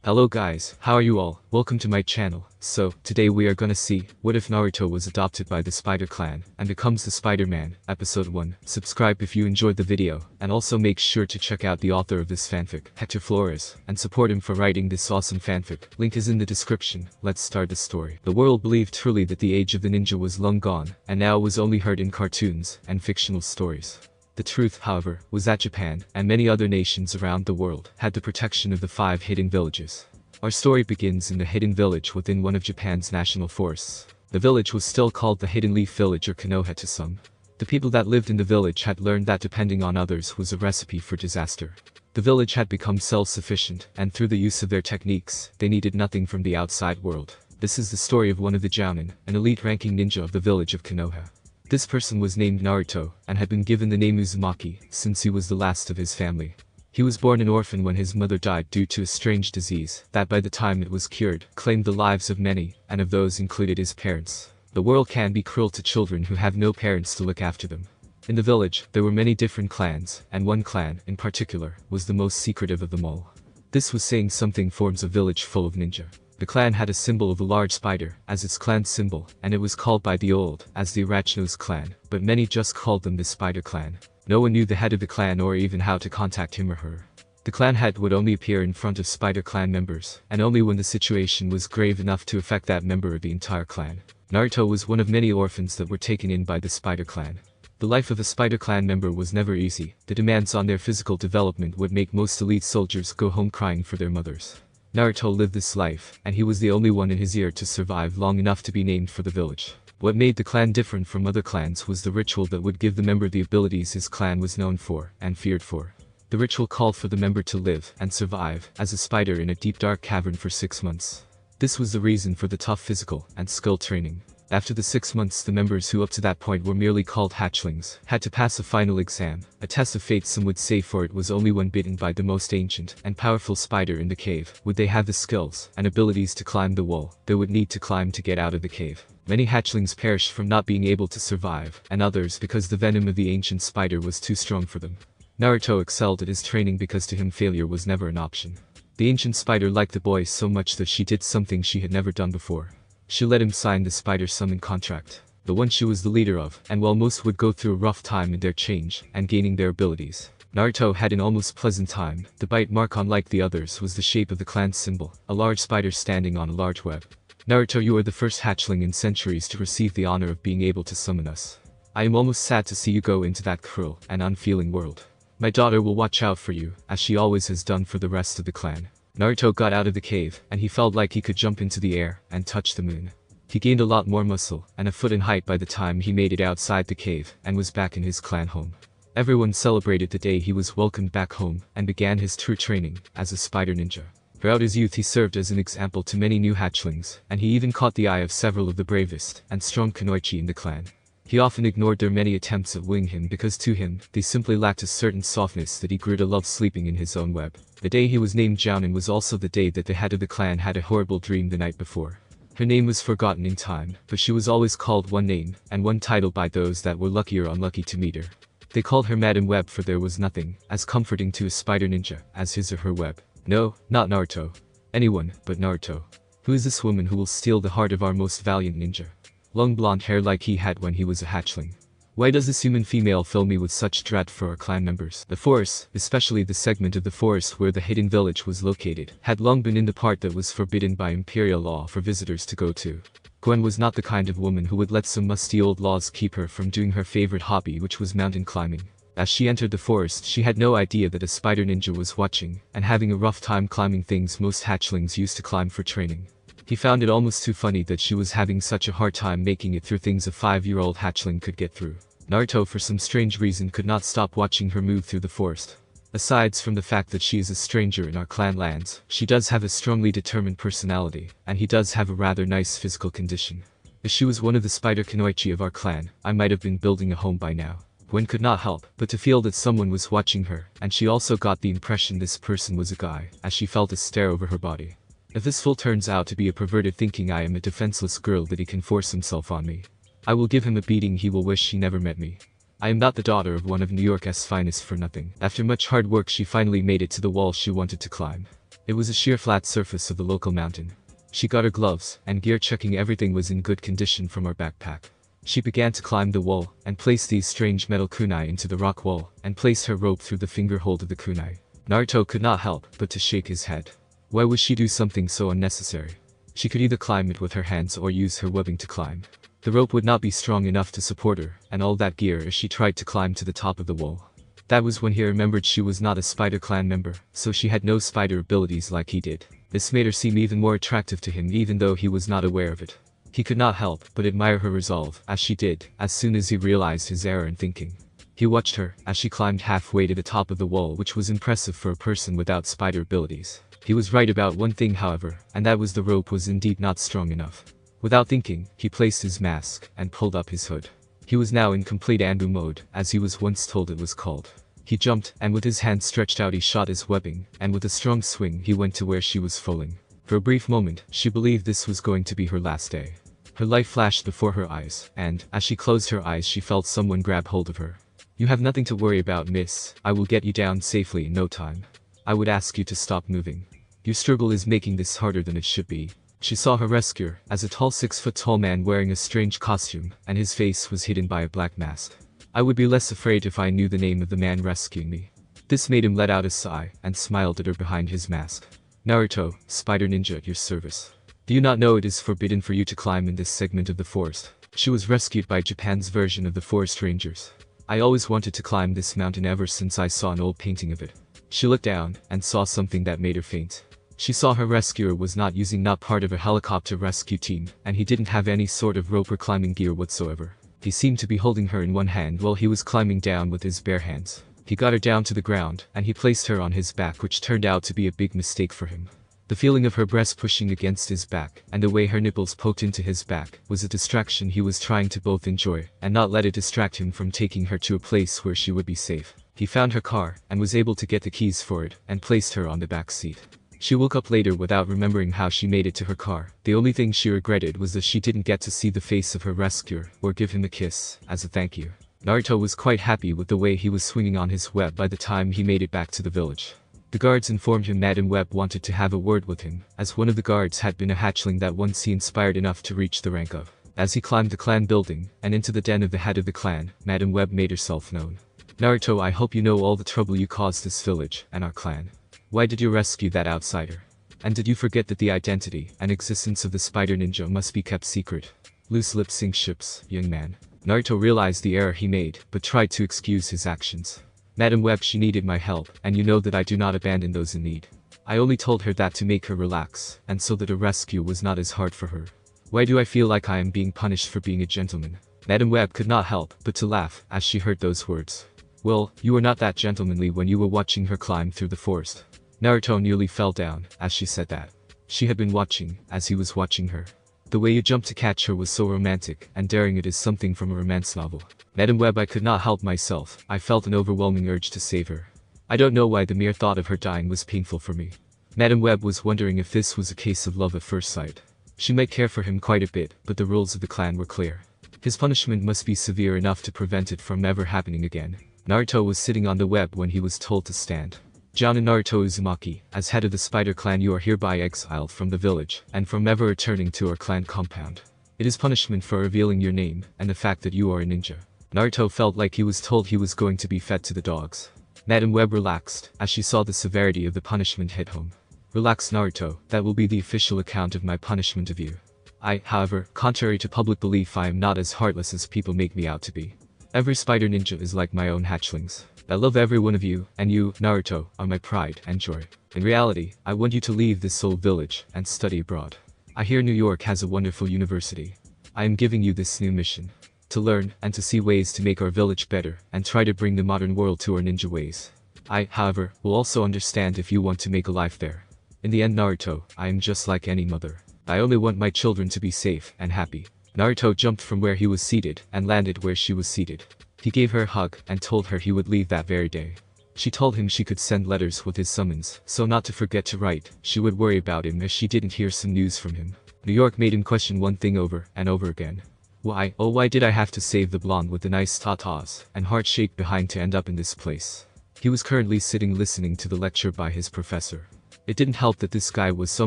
Hello guys, how are you all? Welcome to my channel. So, today we are gonna see, what if Naruto was adopted by the Spider Clan, and becomes the Spider-Man, episode 1. Subscribe if you enjoyed the video, and also make sure to check out the author of this fanfic, Hector Flores, and support him for writing this awesome fanfic. Link is in the description. Let's start the story. The world believed truly that the age of the ninja was long gone, and now was only heard in cartoons, and fictional stories. The truth, however, was that Japan, and many other nations around the world, had the protection of the 5 hidden villages. Our story begins in the hidden village within one of Japan's national forests. The village was still called the Hidden Leaf Village or Konoha to some. The people that lived in the village had learned that depending on others was a recipe for disaster. The village had become self-sufficient, and through the use of their techniques, they needed nothing from the outside world. This is the story of one of the Jounin, an elite-ranking ninja of the village of Konoha. This person was named Naruto, and had been given the name Uzumaki, since he was the last of his family. He was born an orphan when his mother died due to a strange disease, that by the time it was cured, claimed the lives of many, and of those included his parents. The world can be cruel to children who have no parents to look after them. In the village, there were many different clans, and one clan, in particular, was the most secretive of them all. This was saying something forms a village full of ninja. The clan had a symbol of a large spider, as its clan symbol, and it was called by the old, as the Arachnos clan, but many just called them the Spider Clan. No one knew the head of the clan or even how to contact him or her. The clan head would only appear in front of Spider Clan members, and only when the situation was grave enough to affect that member of the entire clan. Naruto was one of many orphans that were taken in by the Spider Clan. The life of a Spider Clan member was never easy. The demands on their physical development would make most elite soldiers go home crying for their mothers. Naruto lived this life, and he was the only one in his year to survive long enough to be named for the village. What made the clan different from other clans was the ritual that would give the member the abilities his clan was known for, and feared for. The ritual called for the member to live, and survive, as a spider in a deep dark cavern for 6 months. This was the reason for the tough physical, and skill training. After the 6 months, the members who up to that point were merely called hatchlings, had to pass a final exam, a test of fate some would say, for it was only when bitten by the most ancient and powerful spider in the cave would they have the skills and abilities to climb the wall they would need to climb to get out of the cave. Many hatchlings perished from not being able to survive, and others because the venom of the ancient spider was too strong for them. Naruto excelled at his training because to him failure was never an option. The ancient spider liked the boy so much that she did something she had never done before. She let him sign the spider summon contract, the one she was the leader of, and while most would go through a rough time in their change and gaining their abilities, Naruto had an almost pleasant time. The bite mark, unlike the others, was the shape of the clan's symbol, a large spider standing on a large web. Naruto, you are the first hatchling in centuries to receive the honor of being able to summon us. I am almost sad to see you go into that cruel and unfeeling world. My daughter will watch out for you, as she always has done for the rest of the clan. Naruto got out of the cave, and he felt like he could jump into the air and touch the moon. He gained a lot more muscle, and a foot in height by the time he made it outside the cave, and was back in his clan home. Everyone celebrated the day he was welcomed back home, and began his true training, as a spider ninja. Throughout his youth he served as an example to many new hatchlings, and he even caught the eye of several of the bravest and strong kunoichi in the clan. He often ignored their many attempts at wooing him because to him, they simply lacked a certain softness that he grew to love sleeping in his own web. The day he was named Jounin was also the day that the head of the clan had a horrible dream the night before. Her name was forgotten in time, but she was always called one name, and one title by those that were lucky or unlucky to meet her. They called her Madam Web, for there was nothing as comforting to a spider ninja as his or her web. No, not Naruto. Anyone but Naruto. Who is this woman who will steal the heart of our most valiant ninja? Long blonde hair like he had when he was a hatchling. Why does this human female fill me with such dread for our clan members? The forest, especially the segment of the forest where the hidden village was located, had long been in the part that was forbidden by imperial law for visitors to go to. Gwen was not the kind of woman who would let some musty old laws keep her from doing her favorite hobby, which was mountain climbing. As she entered the forest, she had no idea that a spider ninja was watching, and having a rough time climbing things most hatchlings used to climb for training. He found it almost too funny that she was having such a hard time making it through things a 5-year-old hatchling could get through. Naruto, for some strange reason, could not stop watching her move through the forest. Aside from the fact that she is a stranger in our clan lands, she does have a strongly determined personality, and he does have a rather nice physical condition. If she was one of the spider kunoichi of our clan, I might have been building a home by now. Gwen could not help but to feel that someone was watching her, and she also got the impression this person was a guy, as she felt a stare over her body. If this fool turns out to be a perverted, thinking I am a defenseless girl that he can force himself on me, I will give him a beating he will wish he never met me. I am not the daughter of one of New York's finest for nothing. After much hard work she finally made it to the wall she wanted to climb. It was a sheer flat surface of the local mountain. She got her gloves and gear, checking everything was in good condition from her backpack. She began to climb the wall and place these strange metal kunai into the rock wall and place her rope through the finger hold of the kunai. Naruto could not help but to shake his head. Why would she do something so unnecessary? She could either climb it with her hands or use her webbing to climb. The rope would not be strong enough to support her and all that gear as she tried to climb to the top of the wall. That was when he remembered she was not a Spider Clan member, so she had no spider abilities like he did. This made her seem even more attractive to him even though he was not aware of it. He could not help but admire her resolve, as she did, as soon as he realized his error in thinking. He watched her as she climbed halfway to the top of the wall, which was impressive for a person without spider abilities. He was right about one thing however, and that was the rope was indeed not strong enough. Without thinking, he placed his mask and pulled up his hood. He was now in complete Anbu mode, as he was once told it was called. He jumped, and with his hand stretched out he shot his webbing, and with a strong swing he went to where she was falling. For a brief moment, she believed this was going to be her last day. Her life flashed before her eyes, and, as she closed her eyes she felt someone grab hold of her. "You have nothing to worry about, miss. I will get you down safely in no time. I would ask you to stop moving. Your struggle is making this harder than it should be." She saw her rescuer as a tall 6-foot-tall man wearing a strange costume, and his face was hidden by a black mask. "I would be less afraid if I knew the name of the man rescuing me." This made him let out a sigh, and smiled at her behind his mask. "Naruto, Spider Ninja at your service. Do you not know it is forbidden for you to climb in this segment of the forest? She was rescued by Japan's version of the Forest Rangers. I always wanted to climb this mountain ever since I saw an old painting of it." She looked down, and saw something that made her faint. She saw her rescuer was not part of a helicopter rescue team, and he didn't have any sort of rope or climbing gear whatsoever. He seemed to be holding her in one hand while he was climbing down with his bare hands. He got her down to the ground, and he placed her on his back, which turned out to be a big mistake for him. The feeling of her breast pushing against his back, and the way her nipples poked into his back, was a distraction he was trying to both enjoy, and not let it distract him from taking her to a place where she would be safe. He found her car, and was able to get the keys for it, and placed her on the back seat. She woke up later without remembering how she made it to her car. The only thing she regretted was that she didn't get to see the face of her rescuer, or give him a kiss, as a thank you. Naruto was quite happy with the way he was swinging on his web by the time he made it back to the village. The guards informed him Madame Web wanted to have a word with him, as one of the guards had been a hatchling that once he inspired enough to reach the rank of. As he climbed the clan building, and into the den of the head of the clan, Madame Web made herself known. "Naruto, I hope you know all the trouble you caused this village, and our clan. Why did you rescue that outsider? And did you forget that the identity and existence of the Spider Ninja must be kept secret?" Loose lips sink ships, young man. Naruto realized the error he made, but tried to excuse his actions. "Madame Web, she needed my help, and you know that I do not abandon those in need. I only told her that to make her relax, and so that a rescue was not as hard for her. Why do I feel like I am being punished for being a gentleman?" Madame Web could not help but to laugh as she heard those words. "Well, you were not that gentlemanly when you were watching her climb through the forest." Naruto nearly fell down as she said that. She had been watching as he was watching her. The way you jumped to catch her was so romantic, and daring it is something from a romance novel. "Madame Web, I could not help myself. I felt an overwhelming urge to save her. I don't know why the mere thought of her dying was painful for me." Madame Web was wondering if this was a case of love at first sight. She might care for him quite a bit, but the rules of the clan were clear. His punishment must be severe enough to prevent it from ever happening again. Naruto was sitting on the web when he was told to stand. "Jana Naruto Uzumaki, as head of the Spider Clan, you are hereby exiled from the village, and from ever returning to our clan compound. It is punishment for revealing your name, and the fact that you are a ninja." Naruto felt like he was told he was going to be fed to the dogs. Madame Web relaxed, as she saw the severity of the punishment hit home. "Relax, Naruto, that will be the official account of my punishment of you. However, contrary to public belief, I am not as heartless as people make me out to be. Every spider ninja is like my own hatchlings. I love every one of you, and you, Naruto, are my pride and joy. In reality, I want you to leave this old village and study abroad. I hear New York has a wonderful university. I am giving you this new mission. To learn and to see ways to make our village better and try to bring the modern world to our ninja ways. I, however, will also understand if you want to make a life there. In the end, Naruto, I am just like any mother. I only want my children to be safe and happy." Naruto jumped from where he was seated and landed where she was seated. He gave her a hug and told her he would leave that very day. She told him she could send letters with his summons, so not to forget to write. She would worry about him if she didn't hear some news from him. New York made him question one thing over and over again. Why, oh why did I have to save the blonde with the nice tatas and heart-shaped behind to end up in this place? He was currently sitting listening to the lecture by his professor. It didn't help that this guy was so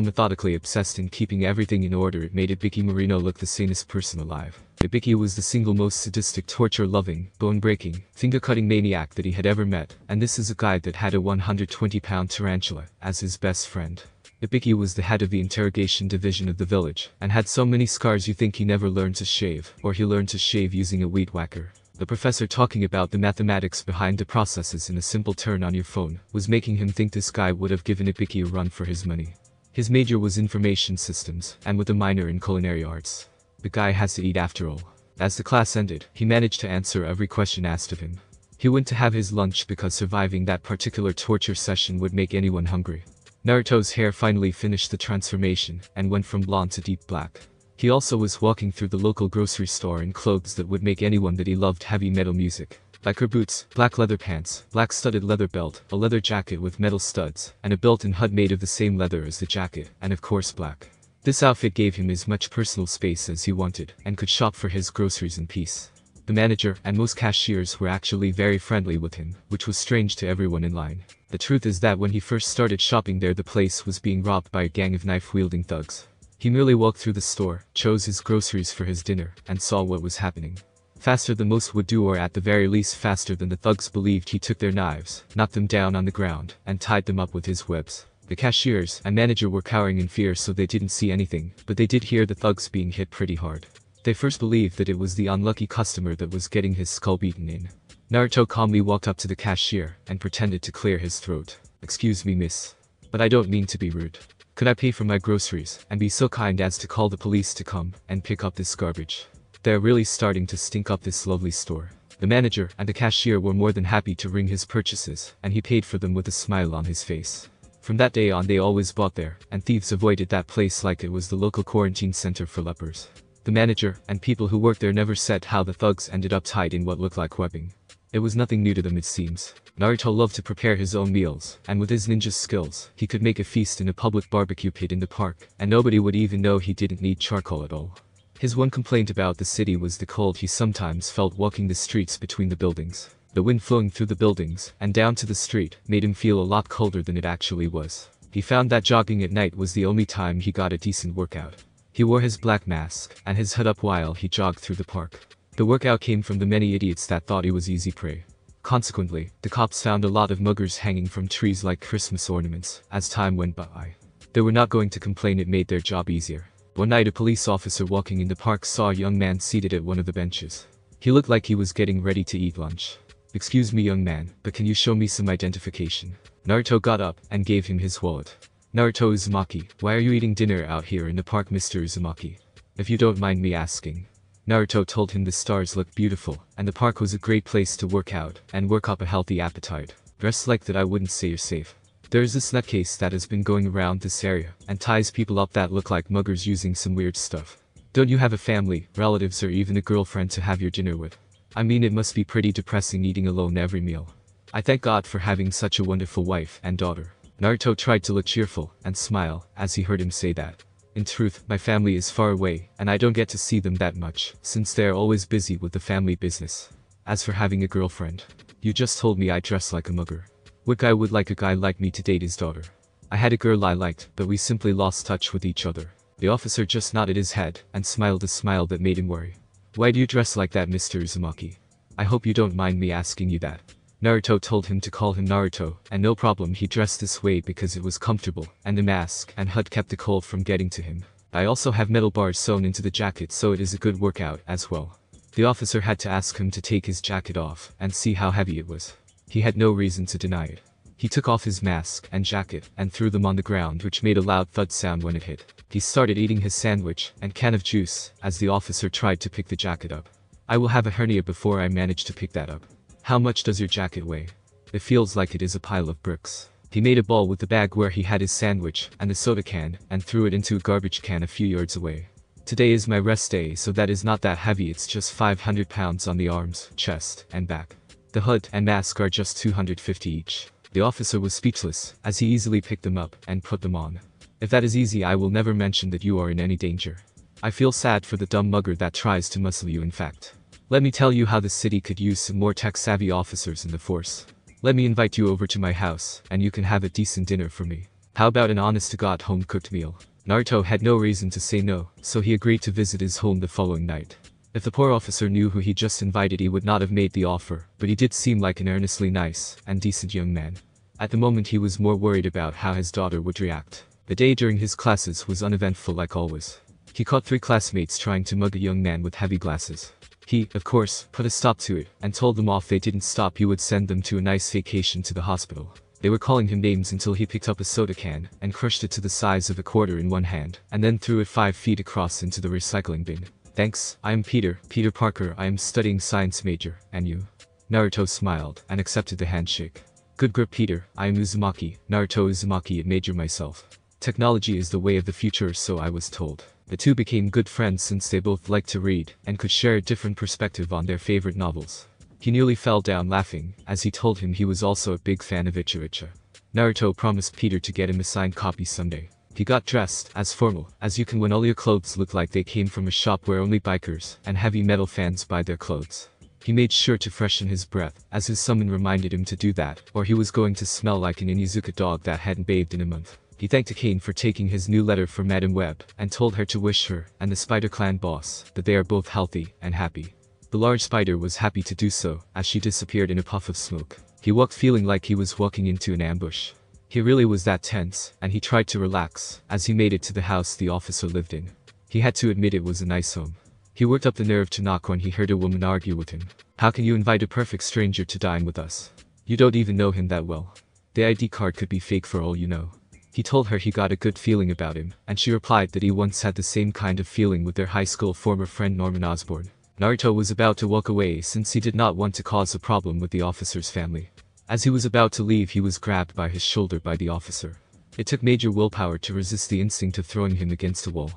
methodically obsessed in keeping everything in order. It made Ibiki Moreno look the sanest person alive. Ibiki was the single most sadistic, torture-loving, bone-breaking, finger-cutting maniac that he had ever met, and this is a guy that had a 120-pound tarantula as his best friend. Ibiki was the head of the interrogation division of the village, and had so many scars you think he never learned to shave, or he learned to shave using a weed whacker. The professor talking about the mathematics behind the processes in a simple turn on your phone was making him think this guy would have given Ibiki a run for his money. His major was information systems, and with a minor in culinary arts. The guy has to eat after all. As the class ended, he managed to answer every question asked of him. He went to have his lunch because surviving that particular torture session would make anyone hungry. Naruto's hair finally finished the transformation, and went from blonde to deep black. He also was walking through the local grocery store in clothes that would make anyone that he loved heavy metal music. Biker boots, black leather pants, black studded leather belt, a leather jacket with metal studs, and a built-in hood made of the same leather as the jacket, and of course black. This outfit gave him as much personal space as he wanted, and could shop for his groceries in peace. The manager and most cashiers were actually very friendly with him, which was strange to everyone in line. The truth is that when he first started shopping there, the place was being robbed by a gang of knife-wielding thugs. He merely walked through the store, chose his groceries for his dinner, and saw what was happening. Faster than most would do, or at the very least faster than the thugs believed. He took their knives, knocked them down on the ground, and tied them up with his webs. The cashiers and manager were cowering in fear, so they didn't see anything, but they did hear the thugs being hit pretty hard. They first believed that it was the unlucky customer that was getting his skull beaten in. Naruto calmly walked up to the cashier and pretended to clear his throat. "Excuse me, miss. But I don't mean to be rude. Could I pay for my groceries and be so kind as to call the police to come and pick up this garbage? They're really starting to stink up this lovely store." The manager and the cashier were more than happy to ring his purchases, and he paid for them with a smile on his face. From that day on, they always bought there, and thieves avoided that place like it was the local quarantine center for lepers. The manager and people who worked there never said how the thugs ended up tied in what looked like webbing. It was nothing new to them, it seems. Naruto loved to prepare his own meals, and with his ninja skills, he could make a feast in a public barbecue pit in the park, and nobody would even know he didn't need charcoal at all. His one complaint about the city was the cold he sometimes felt walking the streets between the buildings. The wind flowing through the buildings and down to the street made him feel a lot colder than it actually was. He found that jogging at night was the only time he got a decent workout. He wore his black mask and his hood up while he jogged through the park. The workout came from the many idiots that thought he was easy prey. Consequently, the cops found a lot of muggers hanging from trees like Christmas ornaments as time went by. They were not going to complain, it made their job easier. One night, a police officer walking in the park saw a young man seated at one of the benches. He looked like he was getting ready to eat lunch. "Excuse me, young man, but can you show me some identification?" Naruto got up and gave him his wallet. "Naruto Uzumaki, why are you eating dinner out here in the park, Mr. Uzumaki? If you don't mind me asking." Naruto told him the stars looked beautiful, and the park was a great place to work out and work up a healthy appetite. "Dressed like that, I wouldn't say you're safe. There's this nutcase that has been going around this area and ties people up that look like muggers using some weird stuff. Don't you have a family, relatives, or even a girlfriend to have your dinner with? I mean, it must be pretty depressing eating alone every meal. I thank God for having such a wonderful wife and daughter." Naruto tried to look cheerful and smile as he heard him say that. "In truth, my family is far away, and I don't get to see them that much, since they are always busy with the family business. As for having a girlfriend, you just told me I dress like a mugger. What guy would like a guy like me to date his daughter? I had a girl I liked, but we simply lost touch with each other." The officer just nodded his head and smiled a smile that made him worry. "Why do you dress like that, Mr. Uzumaki? I hope you don't mind me asking you that." Naruto told him to call him Naruto, and no problem, he dressed this way because it was comfortable, and the mask and hood kept the cold from getting to him. "I also have metal bars sewn into the jacket, so it is a good workout as well." The officer had to ask him to take his jacket off and see how heavy it was. He had no reason to deny it. He took off his mask and jacket and threw them on the ground, which made a loud thud sound when it hit. He started eating his sandwich and can of juice as the officer tried to pick the jacket up. "I will have a hernia before I manage to pick that up. How much does your jacket weigh? It feels like it is a pile of bricks." He made a ball with the bag where he had his sandwich and the soda can and threw it into a garbage can a few yards away. "Today is my rest day, so that is not that heavy, it's just 500 pounds on the arms, chest, and back. The hood and mask are just 250 each." The officer was speechless as he easily picked them up and put them on. "If that is easy, I will never mention that you are in any danger. I feel sad for the dumb mugger that tries to muscle you. In fact, let me tell you how the city could use some more tech-savvy officers in the force. Let me invite you over to my house, and you can have a decent dinner for me. How about an honest-to-God home-cooked meal? Naruto had no reason to say no, so he agreed to visit his home the following night. If the poor officer knew who he just invited, he would not have made the offer, but he did seem like an earnestly nice and decent young man. At the moment he was more worried about how his daughter would react. The day during his classes was uneventful like always. He caught 3 classmates trying to mug a young man with heavy glasses. He, of course, put a stop to it, and told them if they didn't stop he would send them to a nice vacation to the hospital. They were calling him names until he picked up a soda can and crushed it to the size of a quarter in one hand, and then threw it 5 feet across into the recycling bin. Thanks, I am Peter Parker, I am studying science major, and you? Naruto smiled, and accepted the handshake. Good grip Peter, I am Uzumaki, Naruto Uzumaki at major myself. Technology is the way of the future, so I was told. The two became good friends since they both liked to read, and could share a different perspective on their favorite novels. He nearly fell down laughing, as he told him he was also a big fan of Icha Icha. Naruto promised Peter to get him a signed copy someday. He got dressed as formal as you can when all your clothes look like they came from a shop where only bikers and heavy metal fans buy their clothes. He made sure to freshen his breath, as his summon reminded him to do that, or he was going to smell like an Inuzuka dog that hadn't bathed in a month. He thanked Akane for taking his new letter for Madame Web, and told her to wish her and the Spider Clan boss that they are both healthy and happy. The large spider was happy to do so, as she disappeared in a puff of smoke. He walked feeling like he was walking into an ambush. He really was that tense, and he tried to relax, as he made it to the house the officer lived in. He had to admit it was a nice home. He worked up the nerve to knock when he heard a woman argue with him. How can you invite a perfect stranger to dine with us? You don't even know him that well. The ID card could be fake for all you know. He told her he got a good feeling about him, and she replied that he once had the same kind of feeling with their high school former friend Norman Osborn. Naruto was about to walk away since he did not want to cause a problem with the officer's family. As he was about to leave, he was grabbed by his shoulder by the officer. It took major willpower to resist the instinct of throwing him against a wall.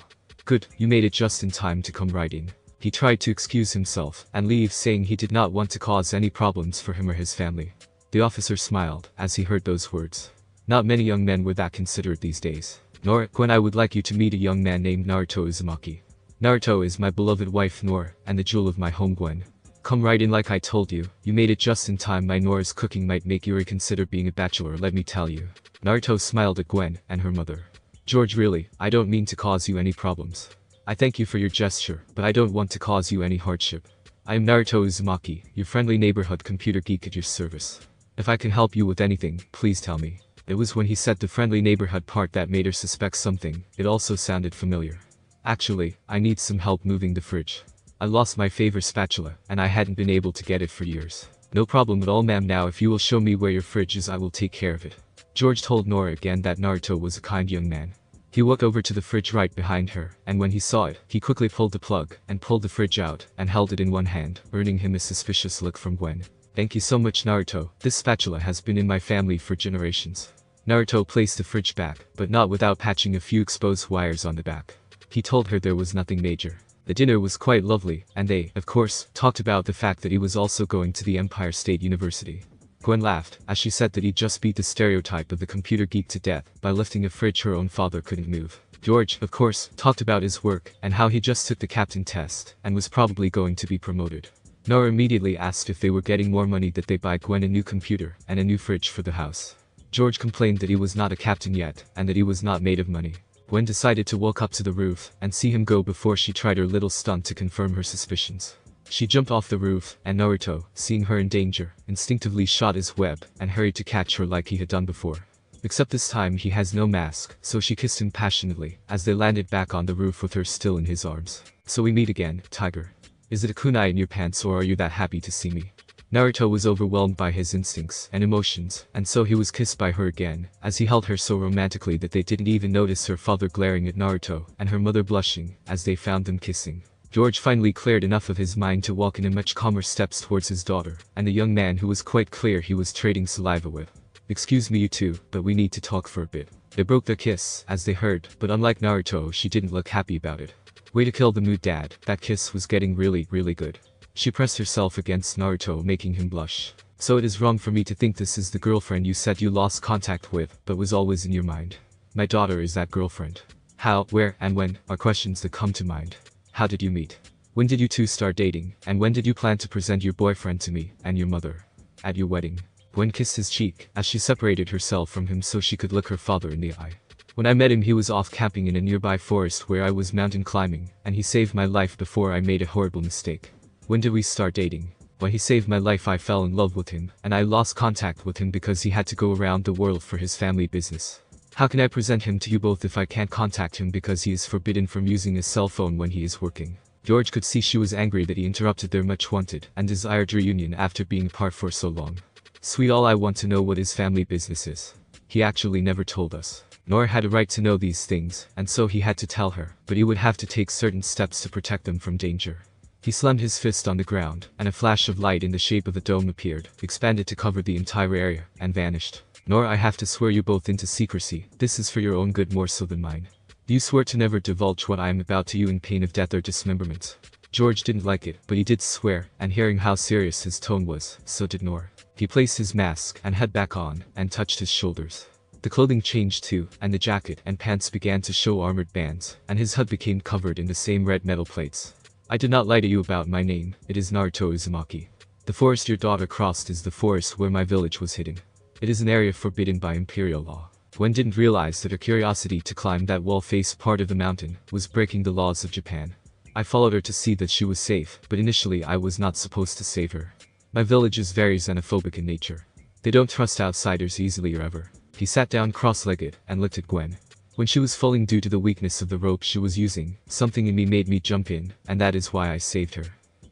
Good, you made it just in time to come right in. He tried to excuse himself and leave, saying he did not want to cause any problems for him or his family. The officer smiled as he heard those words. Not many young men were that considerate these days. Nor, Gwen, I would like you to meet a young man named Naruto Uzumaki. Naruto is my beloved wife Nor, and the jewel of my home Gwen. Come right in like I told you, you made it just in time. My Nor's cooking might make you reconsider being a bachelor, let me tell you. Naruto smiled at Gwen and her mother. George, really, I don't mean to cause you any problems. I thank you for your gesture, but I don't want to cause you any hardship. I am Naruto Uzumaki, your friendly neighborhood computer geek at your service. If I can help you with anything, please tell me. It was when he said the friendly neighborhood part that made her suspect something. It also sounded familiar. Actually, I need some help moving the fridge. I lost my favorite spatula, and I hadn't been able to get it for years. No problem at all, ma'am. Now if you will show me where your fridge is, I will take care of it. George told Nora again that Naruto was a kind young man. He walked over to the fridge right behind her, and when he saw it, he quickly pulled the plug and pulled the fridge out and held it in one hand, earning him a suspicious look from Gwen. Thank you so much, Naruto. This spatula has been in my family for generations. Naruto placed the fridge back, but not without patching a few exposed wires on the back. He told her there was nothing major. The dinner was quite lovely, and they, of course, talked about the fact that he was also going to the Empire State University. Gwen laughed, as she said that he just beat the stereotype of the computer geek to death by lifting a fridge her own father couldn't move. George, of course, talked about his work and how he just took the captain test and was probably going to be promoted. Nora immediately asked if they were getting more money that they buy Gwen a new computer and a new fridge for the house. George complained that he was not a captain yet and that he was not made of money. Gwen decided to walk up to the roof and see him go before she tried her little stunt to confirm her suspicions. She jumped off the roof, and Naruto, seeing her in danger, instinctively shot his web and hurried to catch her like he had done before. Except this time he has no mask, so she kissed him passionately as they landed back on the roof with her still in his arms. So we meet again, Tiger. Is it a kunai in your pants, or are you that happy to see me? Naruto was overwhelmed by his instincts and emotions, and so he was kissed by her again, as he held her so romantically that they didn't even notice her father glaring at Naruto and her mother blushing as they found them kissing. George finally cleared enough of his mind to walk in a much calmer steps towards his daughter, and the young man who was quite clear he was trading saliva with. Excuse me you two, but we need to talk for a bit. They broke their kiss, as they heard, but unlike Naruto, she didn't look happy about it. Way to kill the mood, Dad, that kiss was getting really good. She pressed herself against Naruto, making him blush. So it is wrong for me to think this is the girlfriend you said you lost contact with, but was always in your mind. My daughter is that girlfriend. How, where, and when, are questions that come to mind. How did you meet? When did you two start dating, and when did you plan to present your boyfriend to me and your mother? At your wedding. Gwen kissed his cheek, as she separated herself from him so she could look her father in the eye. When I met him he was off camping in a nearby forest where I was mountain climbing, and he saved my life before I made a horrible mistake. When did we start dating? When he saved my life I fell in love with him, and I lost contact with him because he had to go around the world for his family business. How can I present him to you both if I can't contact him because he is forbidden from using his cell phone when he is working? George could see she was angry that he interrupted their much wanted and desired reunion after being apart for so long. Sweet, all I want to know what his family business is. He actually never told us. Nora had a right to know these things, and so he had to tell her, but he would have to take certain steps to protect them from danger. He slammed his fist on the ground, and a flash of light in the shape of a dome appeared, expanded to cover the entire area, and vanished. Nora, I have to swear you both into secrecy. This is for your own good more so than mine. Do you swear to never divulge what I am about to you in pain of death or dismemberment? George didn't like it, but he did swear, and hearing how serious his tone was, so did Nora. He placed his mask and head back on, and touched his shoulders. The clothing changed too, and the jacket and pants began to show armored bands, and his HUD became covered in the same red metal plates. I did not lie to you about my name, it is Naruto Uzumaki. The forest your daughter crossed is the forest where my village was hidden. It is an area forbidden by imperial law. Gwen didn't realize that her curiosity to climb that wall-faced part of the mountain was breaking the laws of Japan. I followed her to see that she was safe, but initially I was not supposed to save her. My village is very xenophobic in nature. They don't trust outsiders easily or ever. He sat down cross-legged and looked at Gwen. When she was falling due to the weakness of the rope she was using, something in me made me jump in, and that is why I saved her.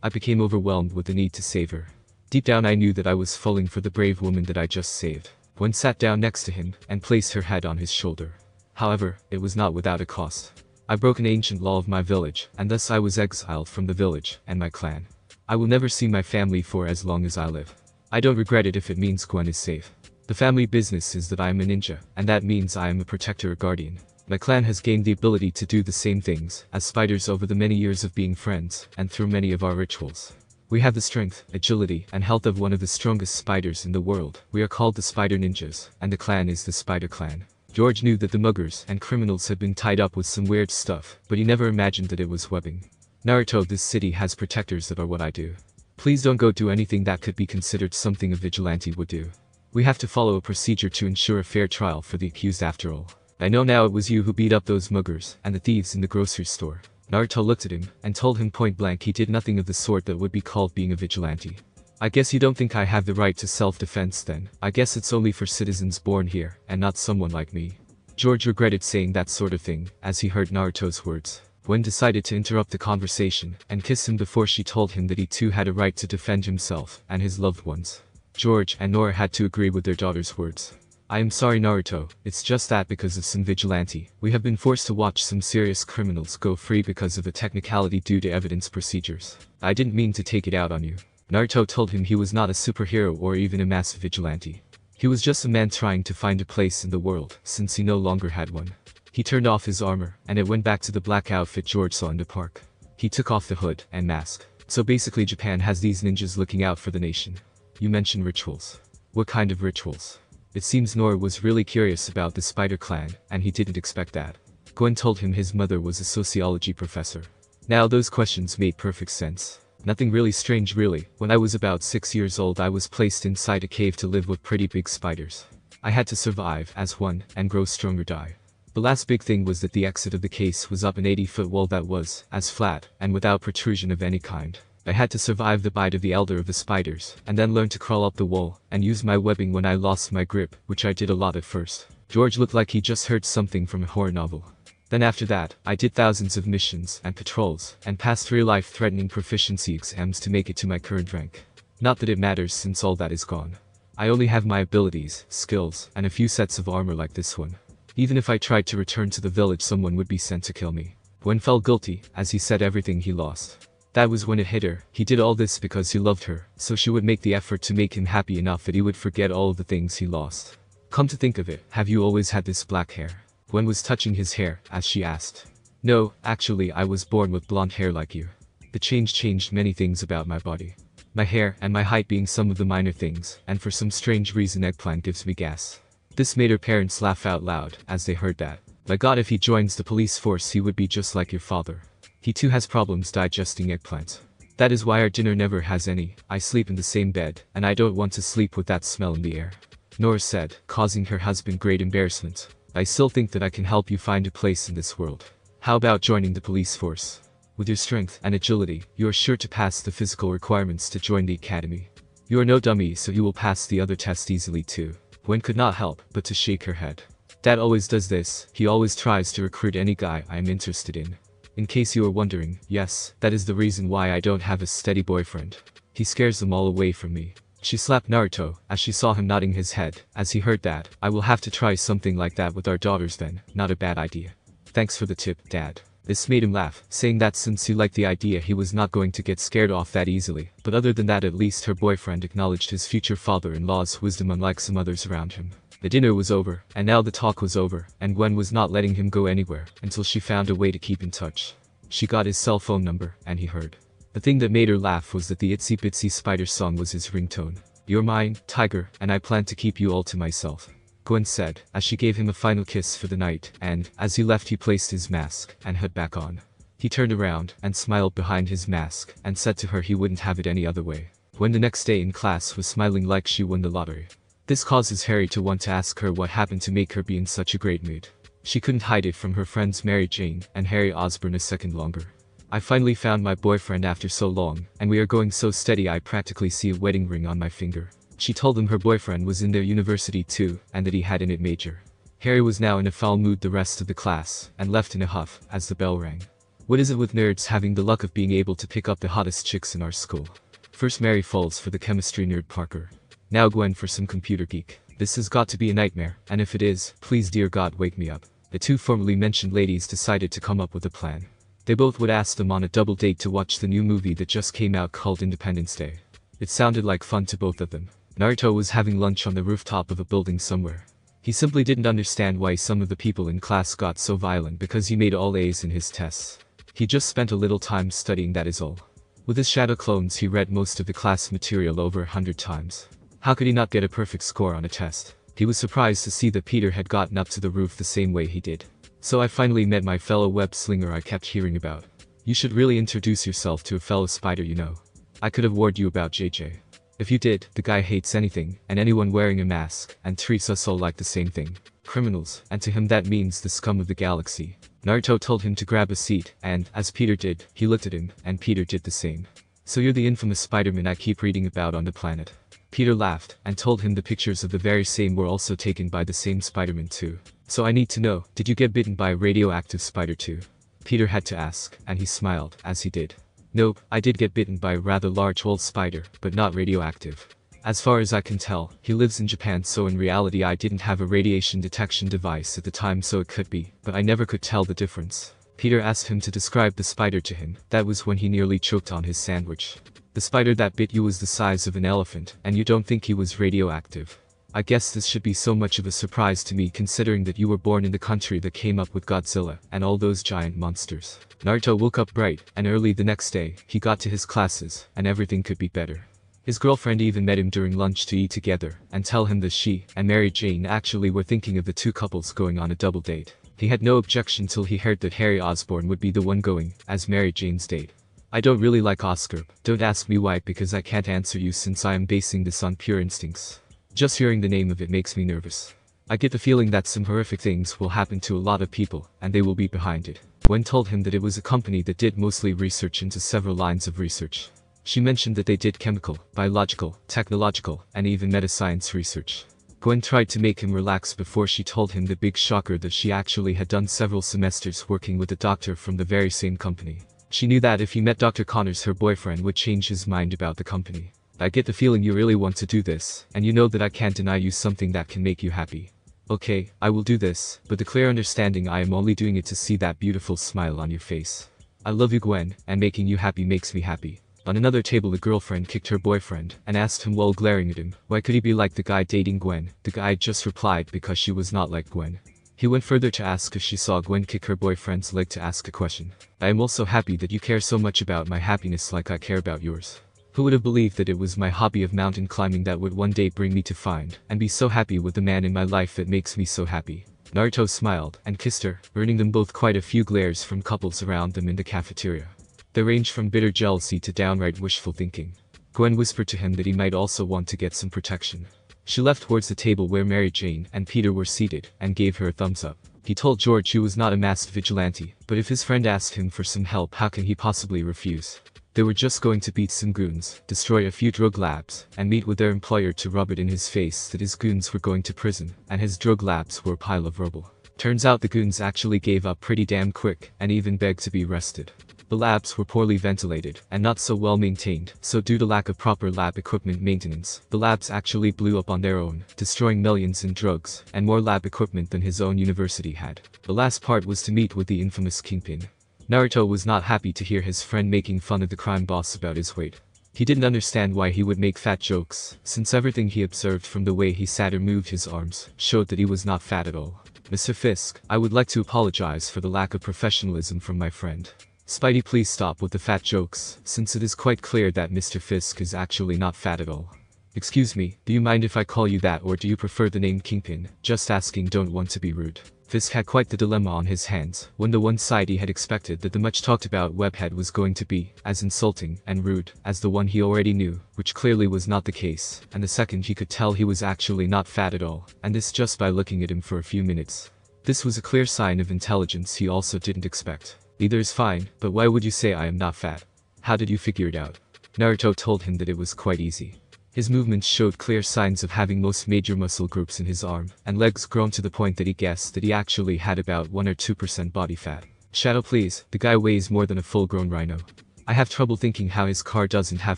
I became overwhelmed with the need to save her. Deep down I knew that I was falling for the brave woman that I just saved. Gwen sat down next to him and placed her head on his shoulder. However, it was not without a cost. I broke an ancient law of my village, and thus I was exiled from the village and my clan. I will never see my family for as long as I live. I don't regret it if it means Gwen is safe. The family business is that I am a ninja, and that means I am a protector or guardian. My clan has gained the ability to do the same things as spiders over the many years of being friends, and through many of our rituals. We have the strength, agility, and health of one of the strongest spiders in the world. We are called the Spider Ninjas, and the clan is the Spider Clan. George knew that the muggers and criminals had been tied up with some weird stuff, but he never imagined that it was webbing. Naruto, this city has protectors that are what I do. Please don't go do anything that could be considered something a vigilante would do. We have to follow a procedure to ensure a fair trial for the accused after all. I know now it was you who beat up those muggers and the thieves in the grocery store. Naruto looked at him and told him point blank he did nothing of the sort that would be called being a vigilante. I guess you don't think I have the right to self-defense then. I guess it's only for citizens born here, and not someone like me. George regretted saying that sort of thing, as he heard Naruto's words. Gwen decided to interrupt the conversation, and kiss him before she told him that he too had a right to defend himself, and his loved ones. George and Nora had to agree with their daughter's words. I am sorry Naruto, it's just that because of some vigilante, we have been forced to watch some serious criminals go free because of a technicality due to evidence procedures. I didn't mean to take it out on you. Naruto told him he was not a superhero or even a massive vigilante. He was just a man trying to find a place in the world, since he no longer had one. He turned off his armor, and it went back to the black outfit George saw in the park. He took off the hood and mask. So basically Japan has these ninjas looking out for the nation. You mentioned rituals. What kind of rituals? It seems Nora was really curious about the Spider Clan, and he didn't expect that. Gwen told him his mother was a sociology professor. Now those questions made perfect sense. Nothing really strange really. When I was about 6 years old I was placed inside a cave to live with pretty big spiders. I had to survive as one, and grow strong or die. The last big thing was that the exit of the cave was up an 80-foot wall that was, as flat, and without protrusion of any kind. I had to survive the bite of the elder of the spiders, and then learn to crawl up the wall, and use my webbing when I lost my grip, which I did a lot at first. George looked like he just heard something from a horror novel. Then after that, I did thousands of missions and patrols, and passed 3 life-threatening proficiency exams to make it to my current rank. Not that it matters since all that is gone. I only have my abilities, skills, and a few sets of armor like this one. Even if I tried to return to the village someone would be sent to kill me. Gwen felt guilty, as he said everything he lost. That was when it hit her. He did all this because he loved her, so she would make the effort to make him happy enough that he would forget all of the things he lost. Come to think of it, have you always had this black hair? Gwen was touching his hair, as she asked. No, actually I was born with blonde hair like you. The change changed many things about my body. My hair and my height being some of the minor things, and for some strange reason eggplant gives me gas. This made her parents laugh out loud, as they heard that. My god, if he joins the police force he would be just like your father. He too has problems digesting eggplants. That is why our dinner never has any. I sleep in the same bed, and I don't want to sleep with that smell in the air. Nora said, causing her husband great embarrassment. I still think that I can help you find a place in this world. How about joining the police force? With your strength and agility, you are sure to pass the physical requirements to join the academy. You are no dummy, so you will pass the other test easily too. Gwen could not help but to shake her head. Dad always does this, he always tries to recruit any guy I am interested in. In case you are wondering, yes, that is the reason why I don't have a steady boyfriend. He scares them all away from me. She slapped Naruto, as she saw him nodding his head. As he heard that, I will have to try something like that with our daughters then, not a bad idea. Thanks for the tip, Dad. This made him laugh, saying that since he liked the idea he was not going to get scared off that easily, but other than that at least her boyfriend acknowledged his future father-in-law's wisdom unlike some others around him. The dinner was over, and now the talk was over, and Gwen was not letting him go anywhere, until she found a way to keep in touch. She got his cell phone number, and he heard. The thing that made her laugh was that the Itsy Bitsy Spider song was his ringtone. You're mine, Tiger, and I plan to keep you all to myself. Gwen said, as she gave him a final kiss for the night, and, as he left he placed his mask, and hood back on. He turned around, and smiled behind his mask, and said to her he wouldn't have it any other way. Gwen the next day in class was smiling like she won the lottery. This causes Harry to want to ask her what happened to make her be in such a great mood. She couldn't hide it from her friends Mary Jane and Harry Osborn a second longer. I finally found my boyfriend after so long, and we are going so steady I practically see a wedding ring on my finger. She told them her boyfriend was in their university too, and that he had an it major. Harry was now in a foul mood the rest of the class, and left in a huff, as the bell rang. What is it with nerds having the luck of being able to pick up the hottest chicks in our school? First Mary falls for the chemistry nerd Parker. Now Gwen for some computer geek. This has got to be a nightmare, and if it is, please dear God wake me up. The two formerly mentioned ladies decided to come up with a plan. They both would ask them on a double date to watch the new movie that just came out called Independence Day. It sounded like fun to both of them. Naruto was having lunch on the rooftop of a building somewhere. He simply didn't understand why some of the people in class got so violent because he made all A's in his tests. He just spent a little time studying, that is all. With his shadow clones he read most of the class material over 100 times. How could he not get a perfect score on a test? He was surprised to see that Peter had gotten up to the roof the same way he did. So I finally met my fellow web slinger I kept hearing about. You should really introduce yourself to a fellow spider you know. I could have warned you about JJ. If you did, the guy hates anything, and anyone wearing a mask, and treats us all like the same thing. Criminals, and to him that means the scum of the galaxy. Naruto told him to grab a seat, and, as Peter did, he looked at him, and Peter did the same. So you're the infamous Spider-Man I keep reading about on the planet. Peter laughed, and told him the pictures of the very same were also taken by the same Spider-Man too. So I need to know, did you get bitten by a radioactive spider too? Peter had to ask, and he smiled, as he did. Nope, I did get bitten by a rather large old spider, but not radioactive. As far as I can tell, he lives in Japan, so in reality I didn't have a radiation detection device at the time, so it could be, but I never could tell the difference. Peter asked him to describe the spider to him. That was when he nearly choked on his sandwich. The spider that bit you was the size of an elephant, and you don't think he was radioactive. I guess this should be so much of a surprise to me considering that you were born in the country that came up with Godzilla and all those giant monsters. Naruto woke up bright and early the next day. He got to his classes, and everything could be better. His girlfriend even met him during lunch to eat together and tell him that she and Mary Jane actually were thinking of the two couples going on a double date. He had no objection till he heard that Harry Osborn would be the one going as Mary Jane's date. I don't really like Oscar. Don't ask me why, because I can't answer you since I am basing this on pure instincts. Just hearing the name of it makes me nervous. I get the feeling that some horrific things will happen to a lot of people, and they will be behind it. Gwen told him that it was a company that did mostly research into several lines of research. She mentioned that they did chemical, biological, technological, and even metascience research. Gwen tried to make him relax before she told him the big shocker that she actually had done several semesters working with a doctor from the very same company. She knew that if he met Dr. Connors, her boyfriend would change his mind about the company. I get the feeling you really want to do this, and you know that I can't deny you something that can make you happy. Okay, I will do this, but the clear understanding I am only doing it to see that beautiful smile on your face. I love you, Gwen, and making you happy makes me happy. On another table, a girlfriend kicked her boyfriend and asked him while glaring at him, why could he be like the guy dating Gwen? The guy just replied because she was not like Gwen. He went further to ask if she saw Gwen kick her boyfriend's leg to ask a question. I am also happy that you care so much about my happiness like I care about yours. Who would have believed that it was my hobby of mountain climbing that would one day bring me to find and be so happy with the man in my life that makes me so happy. Naruto smiled and kissed her, earning them both quite a few glares from couples around them in the cafeteria. They range from bitter jealousy to downright wishful thinking. Gwen whispered to him that he might also want to get some protection. She left towards the table where Mary Jane and Peter were seated and gave her a thumbs up. He told George he was not a masked vigilante, but if his friend asked him for some help, how can he possibly refuse? They were just going to beat some goons, destroy a few drug labs, and meet with their employer to rub it in his face that his goons were going to prison, and his drug labs were a pile of rubble. Turns out the goons actually gave up pretty damn quick, and even begged to be arrested. The labs were poorly ventilated, and not so well maintained, so due to lack of proper lab equipment maintenance, the labs actually blew up on their own, destroying millions in drugs, and more lab equipment than his own university had. The last part was to meet with the infamous Kingpin. Naruto was not happy to hear his friend making fun of the crime boss about his weight. He didn't understand why he would make fat jokes, since everything he observed from the way he sat or moved his arms showed that he was not fat at all. Mr. Fisk, I would like to apologize for the lack of professionalism from my friend. Spidey, please stop with the fat jokes, since it is quite clear that Mr. Fisk is actually not fat at all. Excuse me, do you mind if I call you that, or do you prefer the name Kingpin? Just asking, don't want to be rude. Fisk had quite the dilemma on his hands, when the one side he had expected that the much talked about webhead was going to be as insulting and rude as the one he already knew, which clearly was not the case, and the second he could tell he was actually not fat at all, and this just by looking at him for a few minutes. This was a clear sign of intelligence he also didn't expect. Either is fine, but why would you say I am not fat? How did you figure it out? Naruto told him that it was quite easy. His movements showed clear signs of having most major muscle groups in his arm and legs grown to the point that he guessed that he actually had about 1 or 2% body fat. Shadow, please, the guy weighs more than a full-grown rhino. I have trouble thinking how his car doesn't have